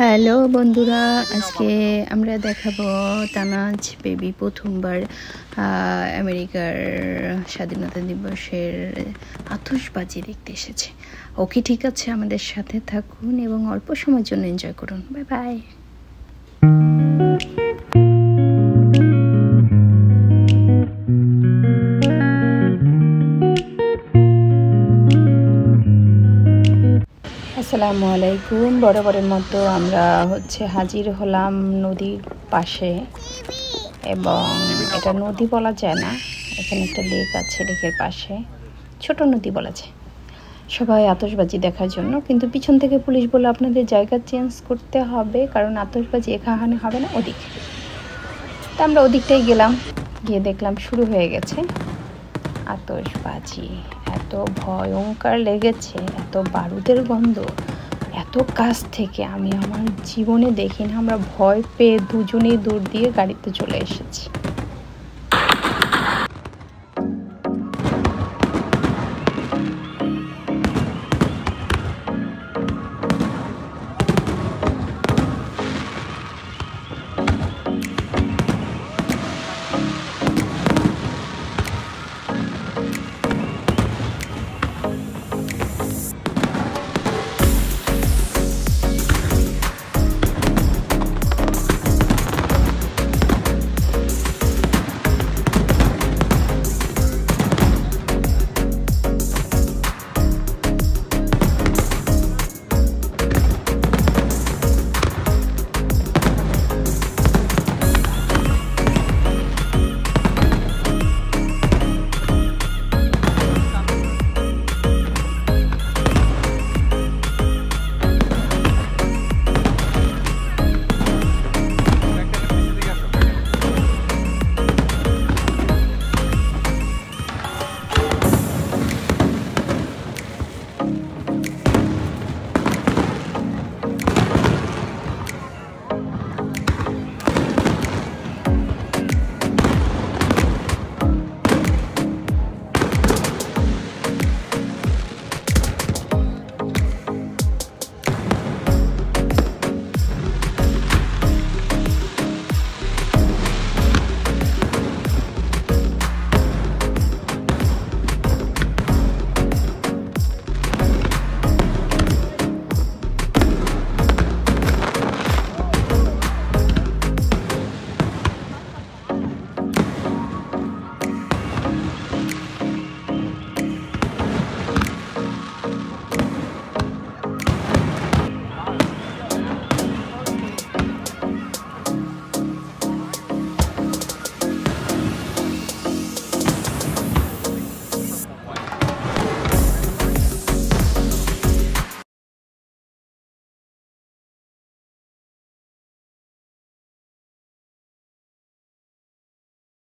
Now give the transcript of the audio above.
Hello বন্ধুরা, আজকে আমরা দেখাবো তানাজ বেবি প্রথমবার আমেরিকার স্বাধীনতা দিবসের আতশবাজি দেখতে এসেছে। ওকে, ঠিক আছে, আমাদের সাথে থাকুন এবং অল্প সময়ের জন্য এনজয় করুন। Bye bye. আসসালামু আলাইকুম। বরাবরের মতো আমরা হাজির হলাম নদীর পাশে, এবং এটা নদী বলা যায় না, এখানে একটা লেক আছে, লেকের পাশে ছোট নদী বলা যায়। সবাই আতশবাজি দেখার জন্য, কিন্তু পিছন থেকে পুলিশ বলে আপনাদের জায়গা চেঞ্জ করতে হবে, কারণ আতশবাজি এখানে হবে না, ওদিক। তা আমরা ওদিকটাই গেলাম, গিয়ে দেখলাম শুরু হয়ে গেছে আতশবাজি। এত ভয়ঙ্কর লেগেছে, এত বারুদের গন্ধ, এত কাছ থেকে আমি আমার জীবনে দেখিনি। আমরা ভয় পেয়ে দুজনেই দৌড় দিয়ে গাড়িতে চলে এসেছি।